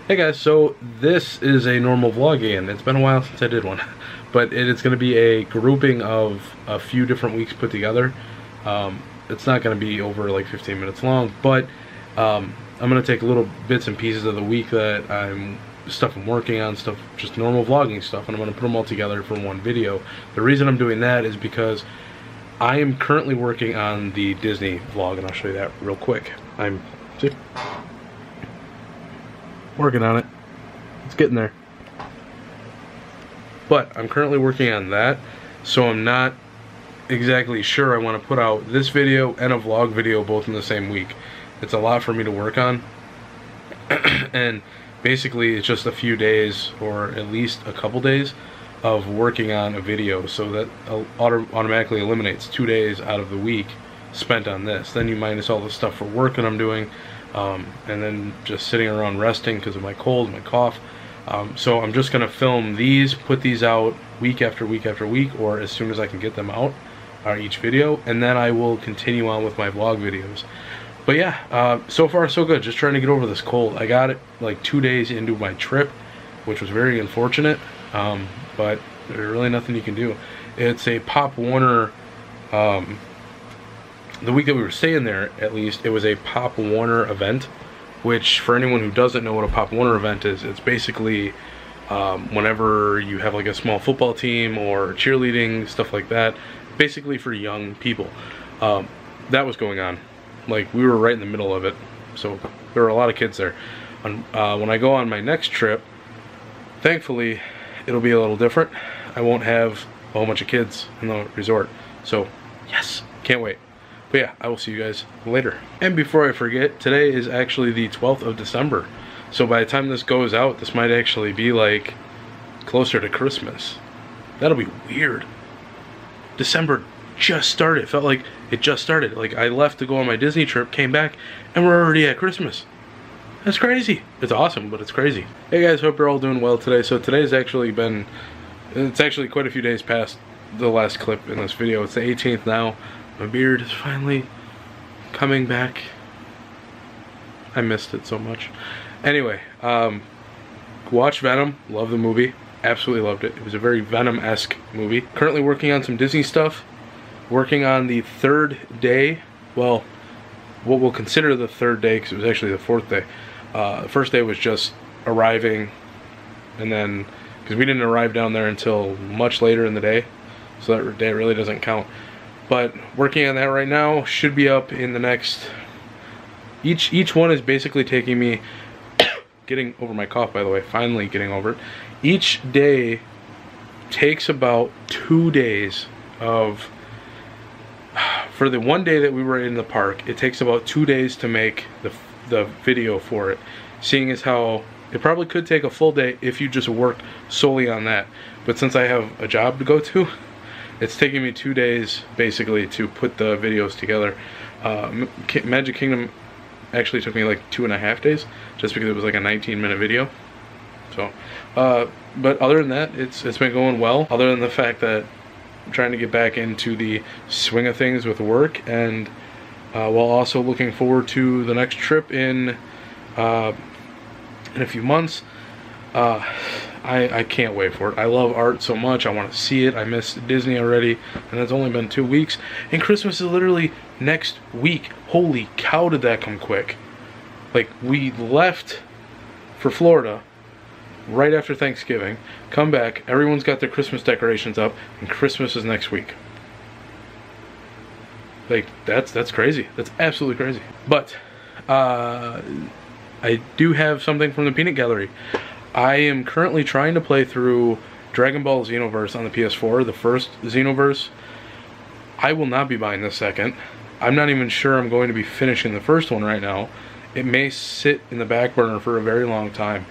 Hey guys, so this is a normal vlog again. It's been a while since I did one, but it's going to be a grouping of a few different weeks put together. It's not going to be over like 15 minutes long, but I'm going to take little bits and pieces of the week that I'm working on, stuff, just normal vlogging stuff, and I'm going to put them all together for one video. The reason I'm doing that is because I am currently working on the Disney vlog, and I'll show you that real quick. See? Working on it. It's getting there. But I'm currently working on that, so I'm not exactly sure I want to put out this video and a vlog video both in the same week. It's a lot for me to work on. And basically it's just a few days, or at least a couple days, of working on a video, so that automatically eliminates 2 days out of the week spent on this. Then you minus all the stuff for work that I'm doing, and then just sitting around resting because of my cold, my cough. So I'm just gonna film these, put these out week after week after week, or as soon as I can get them out, each video, and then I will continue on with my vlog videos. But yeah, so far so good. Just trying to get over this cold. I got it like 2 days into my trip, which was very unfortunate, but there's really nothing you can do. It's a Pop Warner, the week that we were staying there, at least, it was a Pop Warner event, which, for anyone who doesn't know what a Pop Warner event is, it's basically whenever you have like a small football team or cheerleading, stuff like that, basically for young people. That was going on. Like, we were right in the middle of it, so there were a lot of kids there. When I go on my next trip, thankfully, it'll be a little different. I won't have a whole bunch of kids in the resort, so yes, can't wait. But yeah, I will see you guys later. And before I forget, today is actually the 12th of December. So by the time this goes out, this might actually be like closer to Christmas. That'll be weird. December just started. It felt like it just started. Like, I left to go on my Disney trip, came back, and we're already at Christmas. That's crazy. It's awesome, but it's crazy. Hey guys, hope you're all doing well today. So today's actually been, it's actually quite a few days past the last clip in this video. It's the 18th now. My beard is finally coming back. I missed it so much. Anyway, watch Venom. Love the movie. Absolutely loved it. It was a very Venom-esque movie. Currently working on some Disney stuff. Working on the third day. Well, what we'll consider the third day, because it was actually the fourth day. The first day was just arriving, and then, because we didn't arrive down there until much later in the day, so that day really doesn't count. But working on that right now, should be up in the next, each one is basically taking me, getting over my cough, by the way, finally getting over it. Each day takes about 2 days of, for the one day that we were in the park, it takes about 2 days to make the video for it. Seeing as how it probably could take a full day if you just worked solely on that. But since I have a job to go to, it's taking me 2 days basically to put the videos together. Magic Kingdom actually took me like 2.5 days, just because it was like a 19-minute video. So, but other than that, it's been going well. Other than the fact that I'm trying to get back into the swing of things with work, and while also looking forward to the next trip in a few months. I can't wait for it. I love art so much. I want to see it. I miss Disney already, and it's only been 2 weeks. And Christmas is literally next week. Holy cow, did that come quick. Like, we left for Florida right after Thanksgiving, come back, everyone's got their Christmas decorations up, and Christmas is next week. Like, that's crazy. That's absolutely crazy. But I do have something from the Peanut Gallery. I am currently trying to play through Dragon Ball Xenoverse on the PS4, the first Xenoverse. I will not be buying the second. I'm not even sure I'm going to be finishing the first one right now. It may sit in the back burner for a very long time.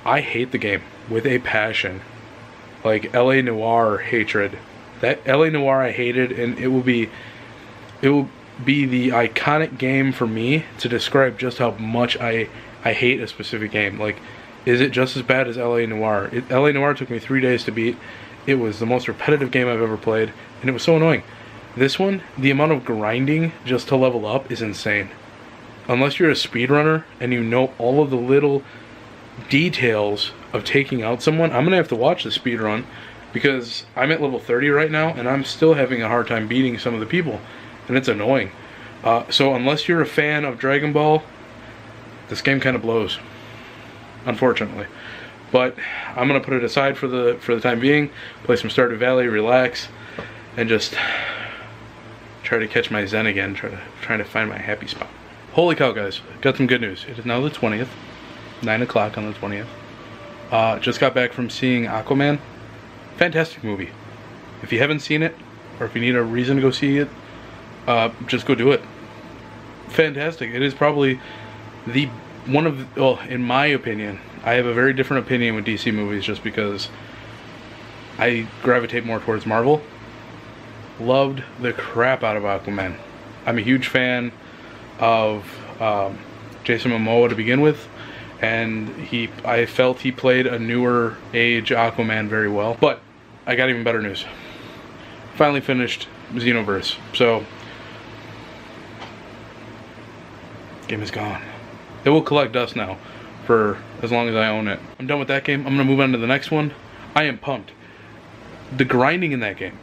I hate the game with a passion. Like LA Noire hatred. That LA Noire I hated, and it will be the iconic game for me to describe just how much I hate a specific game. Like, is it just as bad as LA Noire? LA Noire took me 3 days to beat. It was the most repetitive game I've ever played, and it was so annoying. This one, the amount of grinding just to level up is insane. Unless you're a speedrunner and you know all of the little details of taking out someone. I'm gonna have to watch the speed run because I'm at level 30 right now and I'm still having a hard time beating some of the people, and it's annoying. So unless you're a fan of Dragon Ball, this game kind of blows, unfortunately. But I'm gonna put it aside for the time being, play some Stardew Valley, relax, and just try to catch my zen again, trying to find my happy spot. Holy cow, guys, got some good news. It is now the 20th, 9 o'clock on the 20th. Just got back from seeing Aquaman. Fantastic movie. If you haven't seen it, or if you need a reason to go see it, just go do it. Fantastic. It is probably well, in my opinion, I have a very different opinion with DC movies just because I gravitate more towards Marvel. Loved the crap out of Aquaman. I'm a huge fan of Jason Momoa to begin with, and I felt he played a newer age Aquaman very well. But I got even better news. Finally finished Xenoverse, so game is gone. It will collect dust now for as long as I own it. I'm done with that game. I'm gonna move on to the next one. I am pumped. The grinding in that game.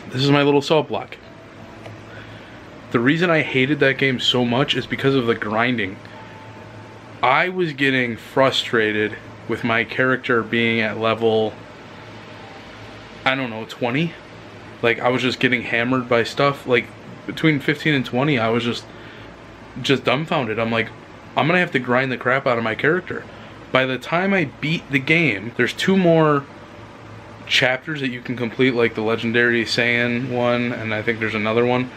This is my little salt block. The reason I hated that game so much is because of the grinding. I was getting frustrated with my character being at level, I don't know, 20. Like, I was just getting hammered by stuff. Like, between 15 and 20, I was just dumbfounded. I'm like, I'm gonna have to grind the crap out of my character. By the time I beat the game, there's 2 more chapters that you can complete, like the legendary Saiyan one, and I think there's another one.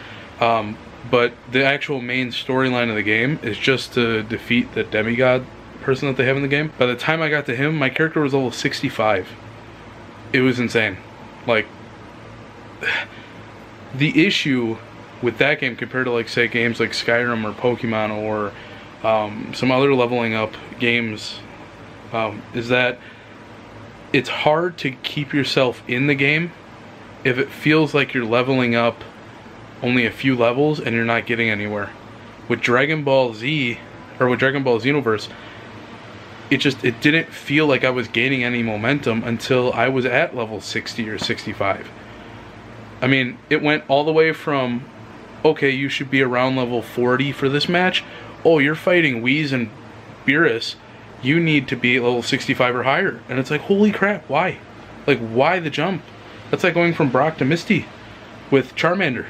But the actual main storyline of the game is just to defeat the demigod person that they have in the game. By the time I got to him, my character was level 65. It was insane. Like, the issue with that game compared to, like, say, games like Skyrim or Pokemon or some other leveling up games is that it's hard to keep yourself in the game if it feels like you're leveling up only a few levels and you're not getting anywhere. With Dragon Ball Z, or with Dragon Ball Xenoverse, it didn't feel like I was gaining any momentum until I was at level 60 or 65. I mean, it went all the way from, okay, you should be around level 40 for this match. Oh, you're fighting Whis and Beerus. You need to be level 65 or higher. And it's like, holy crap, why? Like, why the jump? That's like going from Brock to Misty with Charmander.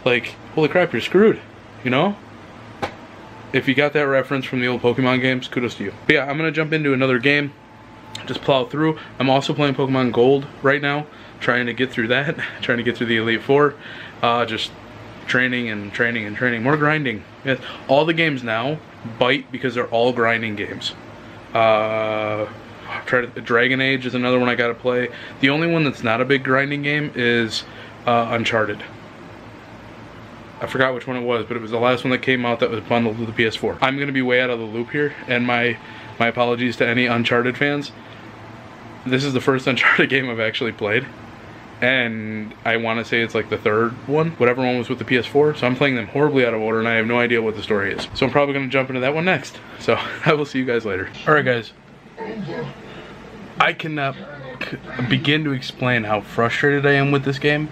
Like, holy crap, you're screwed, you know? If you got that reference from the old Pokemon games, kudos to you. But yeah, I'm going to jump into another game, just plow through. I'm also playing Pokemon Gold right now, trying to get through that, trying to get through the Elite Four, just training and training and training, more grinding. Yes. All the games now bite because they're all grinding games. Dragon Age is another one I gotta play. The only one that's not a big grinding game is Uncharted. I forgot which one it was, but it was the last one that came out that was bundled with the PS4. I'm gonna be way out of the loop here, and my apologies to any Uncharted fans. This is the first Uncharted game I've actually played, and I want to say it's like the third one. Whatever one was with the PS4, so I'm playing them horribly out of order, and I have no idea what the story is. So I'm probably gonna jump into that one next. So I will see you guys later. All right, guys. I cannot begin to explain how frustrated I am with this game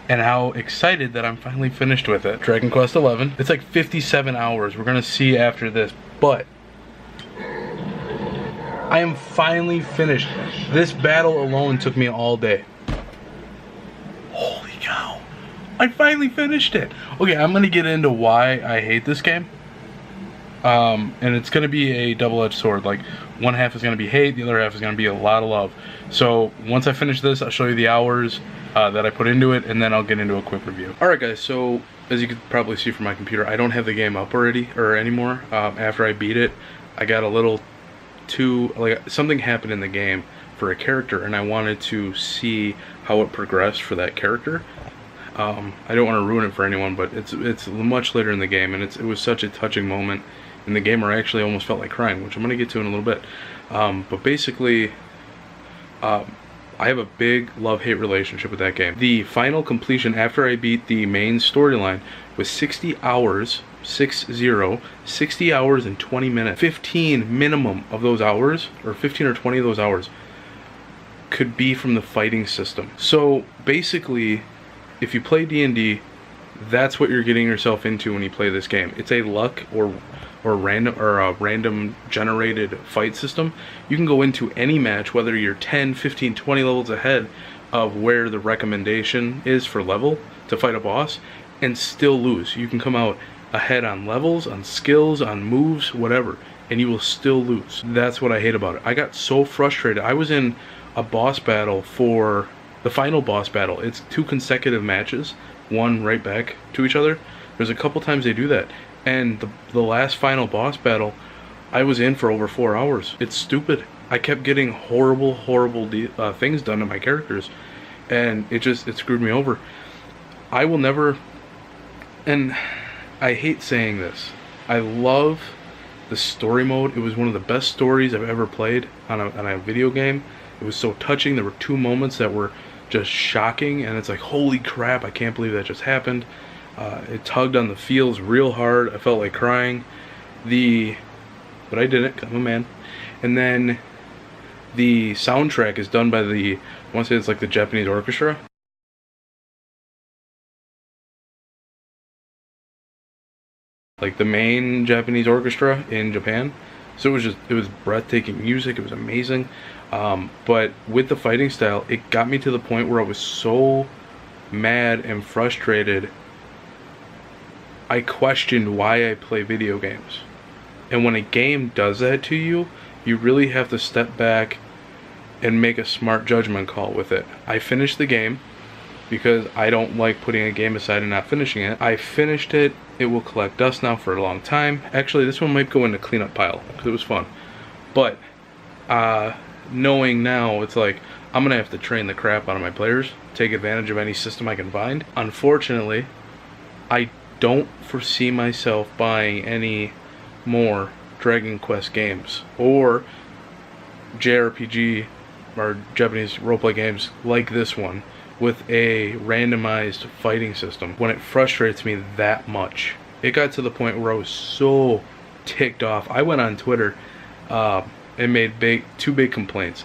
and how excited that I'm finally finished with it. Dragon Quest XI. It's like 57 hours. We're gonna see after this, but I am finally finished. This battle alone took me all day. Holy cow. I finally finished it. Okay, I'm gonna get into why I hate this game. And it's gonna be a double-edged sword. Like, one half is gonna be hate, the other half is gonna be a lot of love. So once I finish this, I'll show you the hours that I put into it, and then I'll get into a quick review. Alright guys, so as you could probably see from my computer, I don't have the game up already, or anymore. After I beat it, I got a little too, like, something happened in the game for a character, and I wanted to see how it progressed for that character. I don't want to ruin it for anyone, but it's much later in the game, and it was such a touching moment in the game where I actually almost felt like crying, which I'm going to get to in a little bit. But basically, I have a big love-hate relationship with that game. The final completion after I beat the main storyline was 60 hours 60 hours and 20 minutes. 15 minimum of those hours, or 15 or 20 of those hours, could be from the fighting system. So basically, if you play D&D, that's what you're getting yourself into when you play this game. It's a luck or a random generated fight system. You can go into any match, whether you're 10, 15, 20 levels ahead of where the recommendation is for level to fight a boss, and still lose. You can come out ahead on levels, on skills, on moves, whatever, and you will still lose. That's what I hate about it. I got so frustrated. I was in a boss battle for the final boss battle. It's 2 consecutive matches, one right back to each other. There's a couple times they do that, and the last final boss battle I was in for over 4 hours. It's stupid. I kept getting horrible things done to my characters, and it screwed me over. I will never, and I hate saying this, I love the story mode. It was one of the best stories I've ever played on a video game. It was so touching. There were 2 moments that were just shocking, and it's like, holy crap, I can't believe that just happened. It tugged on the feels real hard. I felt like crying. But I didn't, 'cause I'm a man. And then the soundtrack is done by I want to say it's like the Japanese orchestra. Like the main Japanese orchestra in Japan. So it was breathtaking music. It was amazing. But with the fighting style, it got me to the point where I was so mad and frustrated, I questioned why I play video games. And when a game does that to you, you really have to step back and make a smart judgment call with it. I finished the game because I don't like putting a game aside and not finishing it. I finished it. It will collect dust now for a long time. Actually, this one might go in the cleanup pile because it was fun. But knowing now, it's like I'm gonna have to train the crap out of my players, take advantage of any system I can find. Unfortunately, I don't foresee myself buying any more Dragon Quest games or JRPG or Japanese roleplay games like this one with a randomized fighting system when it frustrates me that much. It got to the point where I was so ticked off. I went on Twitter and made 2 big complaints.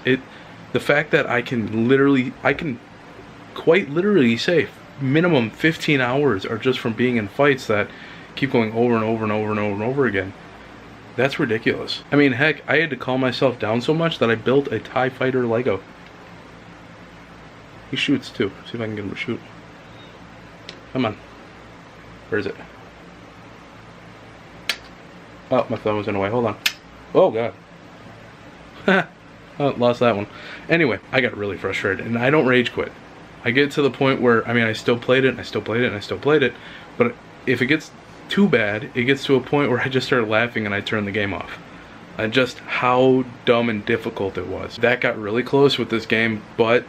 The fact that I can quite literally say minimum 15 hours are just from being in fights that keep going over and over and over and over and over again. That's ridiculous. I mean, heck, I had to calm myself down so much that I built a TIE Fighter Lego. He shoots too. See if I can get him to shoot. Come on. Where is it? Oh, my thumb was in the way. Hold on. Oh, God. Oh, lost that one. Anyway, I got really frustrated, and I don't rage quit. I get to the point where, I mean, I still played it, and I still played it, and I still played it, but if it gets too bad, it gets to a point where I just started laughing and I turned the game off. And just how dumb and difficult it was. That got really close with this game, but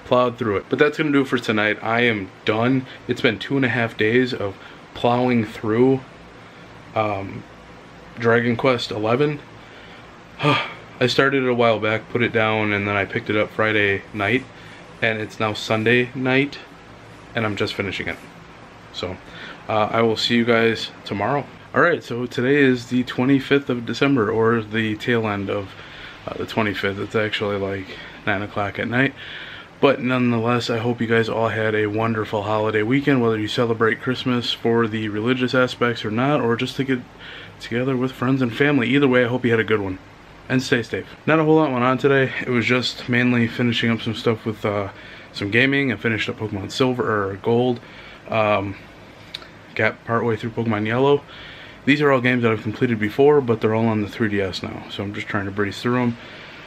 plowed through it. But that's gonna do it for tonight. I am done. It's been 2.5 days of plowing through Dragon Quest 11. I started it a while back, put it down, and then I picked it up Friday night, and it's now Sunday night, and I'm just finishing it. So I will see you guys tomorrow. Alright, so today is the 25th of December, or the tail end of the 25th. It's actually like 9 o'clock at night. But nonetheless, I hope you guys all had a wonderful holiday weekend, whether you celebrate Christmas for the religious aspects or not, or just to get together with friends and family. Either way, I hope you had a good one. And stay safe. Not a whole lot went on today. It was just mainly finishing up some stuff with some gaming. I finished up Pokemon Silver, or Gold. Got partway through Pokemon Yellow. These are all games that I've completed before, but they're all on the 3DS now. So I'm just trying to breeze through them.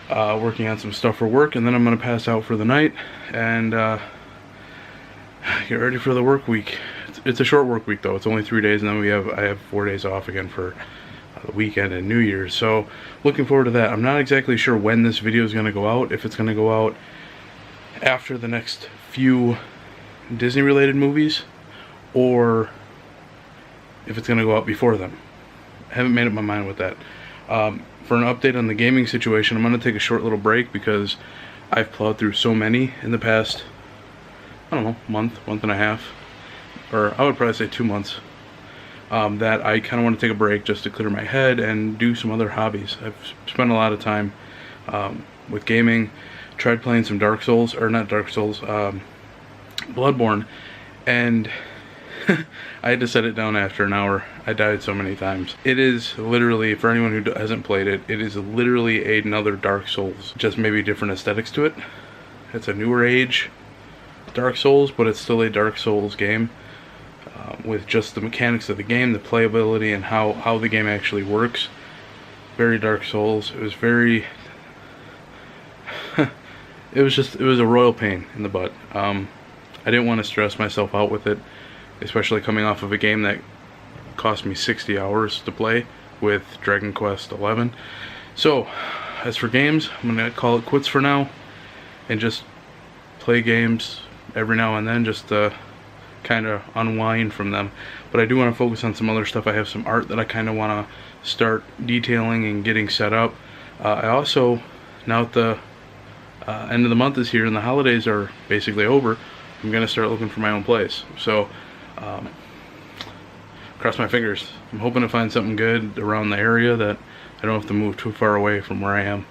Working on some stuff for work, and then I'm going to pass out for the night and get ready for the work week. It's a short work week though. It's only 3 days, and then I have 4 days off again for the weekend and New Year's. So looking forward to that. I'm not exactly sure when this video is going to go out. If it's going to go out after the next few Disney related movies, or if it's going to go out before them. I haven't made up my mind with that. For an update on the gaming situation, I'm going to take a short little break because I've plowed through so many in the past, I don't know, month and a half, or I would probably say 2 months. that I kind of want to take a break just to clear my head and do some other hobbies. I've spent a lot of time with gaming. Tried playing some Dark Souls, or not Dark Souls, Bloodborne, and I had to set it down after an hour. I died so many times. It is literally, for anyone who hasn't played it, it is literally another Dark Souls, just maybe different aesthetics to it. It's a newer age Dark Souls, but it's still a Dark Souls game, with just the mechanics of the game, the playability, and how the game actually works. Very Dark Souls. It was very it was a royal pain in the butt. I didn't want to stress myself out with it, especially coming off of a game that cost me 60 hours to play with Dragon Quest XI. So, as for games, I'm going to call it quits for now, and just play games every now and then, just to kind of unwind from them. But I do want to focus on some other stuff. I have some art that I kind of want to start detailing and getting set up. I also, now that the end of the month is here and the holidays are basically over, I'm going to start looking for my own place. So, cross my fingers. I'm hoping to find something good around the area that I don't have to move too far away from where I am.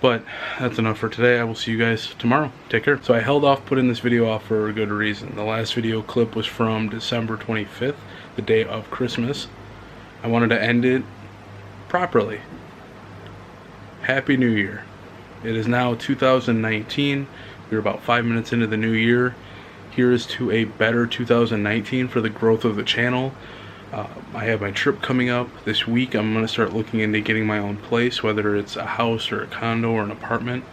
But that's enough for today. I will see you guys tomorrow. Take care. So I held off putting this video off for a good reason. The last video clip was from December 25th, the day of Christmas. I wanted to end it properly. Happy New Year. It is now 2019. We're about 5 minutes into the new year. Here is to a better 2019 for the growth of the channel. I have my trip coming up this week. I'm going to start looking into getting my own place, whether it's a house or a condo or an apartment.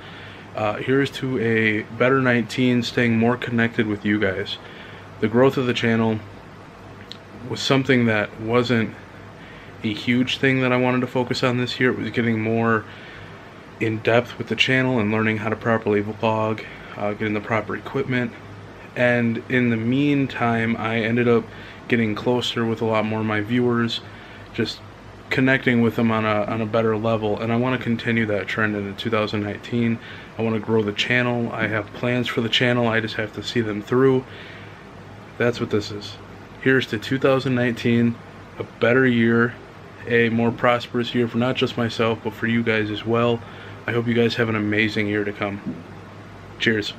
Here's to a better 19, staying more connected with you guys. The growth of the channel was something that wasn't a huge thing that I wanted to focus on this year. It was getting more in depth with the channel and learning how to properly vlog, getting the proper equipment. And in the meantime, I ended up getting closer with a lot more of my viewers, just connecting with them on a better level. And I want to continue that trend into 2019. I want to grow the channel. I have plans for the channel. I just have to see them through. That's what this is. Here's to 2019, a better year, a more prosperous year for not just myself, but for you guys as well. I hope you guys have an amazing year to come. Cheers.